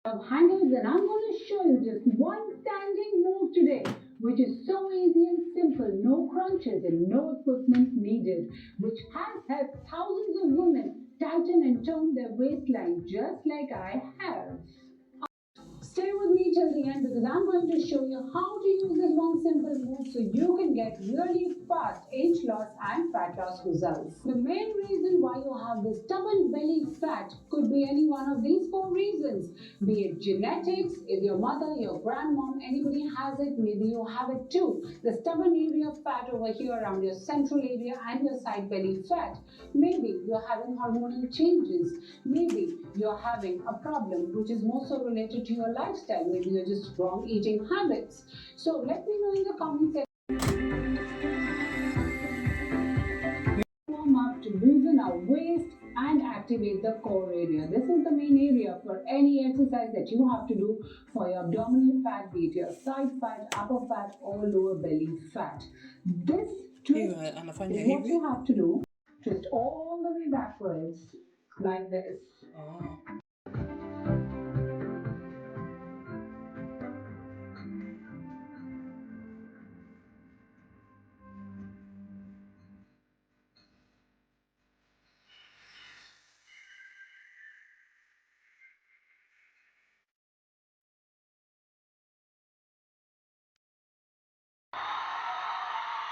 Of hangers, and I'm going to show you just one standing move today, which is so easy and simple, no crunches and no equipment needed, which has helped thousands of women tighten and tone their waistline just like I have. Stay with me till the end because I'm going to show you how to use this one simple move so you can get really fast age loss and fat loss results. The main reason why you have this stubborn belly fat could be any one of these four reasons. Be it genetics, if your mother, your grandmom, anybody has it, maybe you have it too. The stubborn area of fat over here around your central area and your side belly fat. Maybe you're having hormonal changes. Maybe you're having a problem which is more so related to your lifestyle. Maybe you're just wrong eating habits. So let me know in the comment section. Warm up to loosen our waist and activate the core area. This is the main area for any exercise that you have to do for your abdominal fat, be it your side fat, upper fat, or lower belly fat. This twist is what you have to do. Twist all the way backwards like this.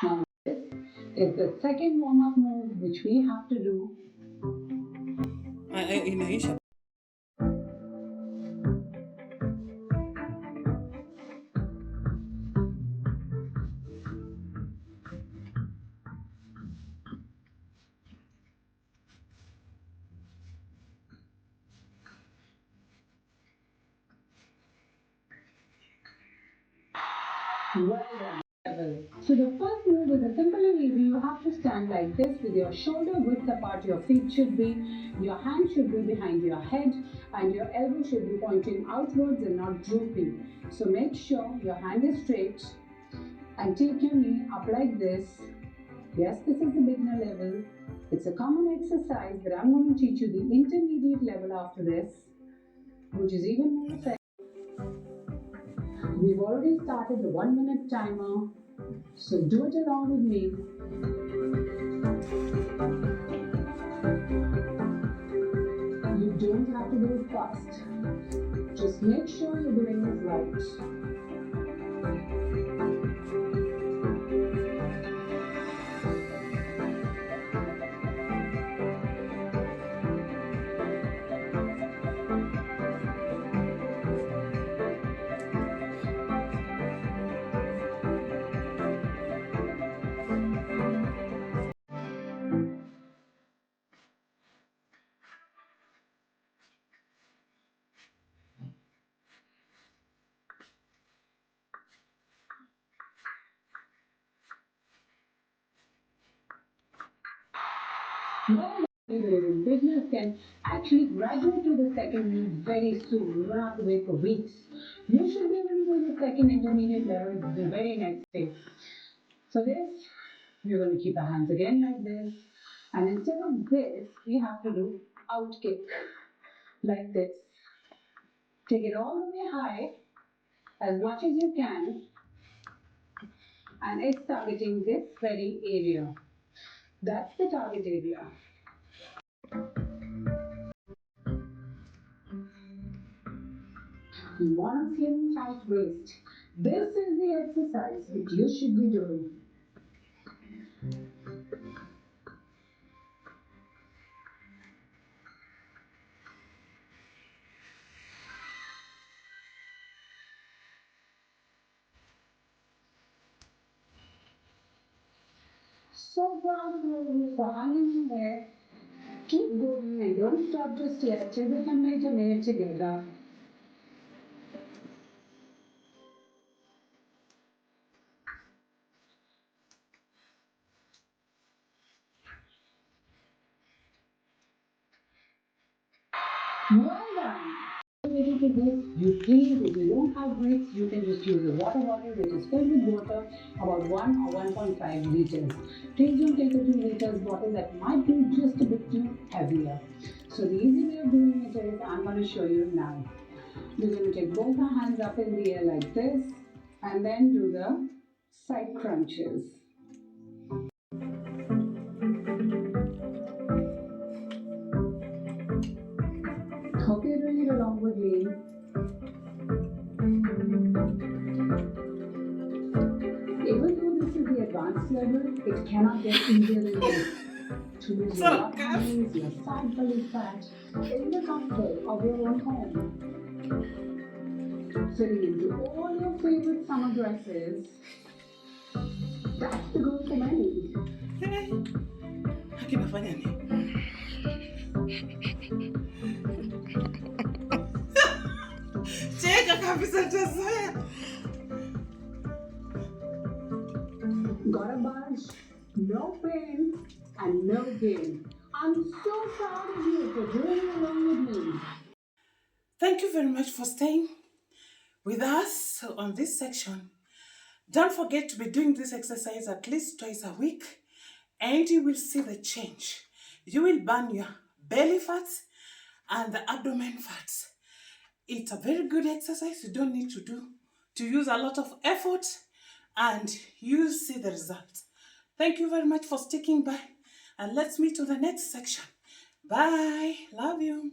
Now this is the second warm-up move which we have to do. Well done. So the first move is a simple and easy. You have to stand like this with your shoulder width apart. Your feet should be, your hand should be behind your head, and your elbow should be pointing outwards and not drooping. So make sure your hand is straight and take your knee up like this. Yes, this is the beginner level. It's a common exercise, but I'm going to teach you the intermediate level after this, which is even more effective. We've already started the 1 minute timer, so do it along with me. You don't have to do it fast. Just make sure you're doing it right. Beginners can actually graduate to the second move very soon. You don't have to wait for weeks. You should be able to do the second intermediate level the very next day. For this, we're going to keep our hands again like this. And instead of this, we have to do out kick like this. Take it all the way high as much as you can. And it's targeting this very area. That's the target area. You want a slim tight waist. This is the exercise which you should be doing. So proud of you for hanging in there. Keep going and don't stop just yet till we complete a minute together. Well done. Related to this, you please, if you don't have bricks, you can just use a water bottle which is filled with water, about 1 or 1.5 liters. Please don't take a 2 liters bottle, that might be just a bit too heavier. So the easy way of doing it is, I'm going to show you now. We're going to take both our hands up in the air like this and then do the side crunches. Hope you're doing it along with me. Even though this is the advanced level, it cannot get easier than this. To lose your butt tummies, your side belly fat, in the comfort of your own home. Fitting into all your favorite summer dresses. That's the goal for many. Akinafanya nini? Cheka kabisa tazoea. Got a bunch, no pain, and no gain. I'm so proud of you for doing it along with me. Thank you very much for staying with us on this section. Don't forget to be doing this exercise at least twice a week and you will see the change. You will burn your belly fats and the abdomen fats. It's a very good exercise. You don't need to use a lot of effort and you see the results. Thank you very much for sticking by and let's meet to the next section. Bye. Love you.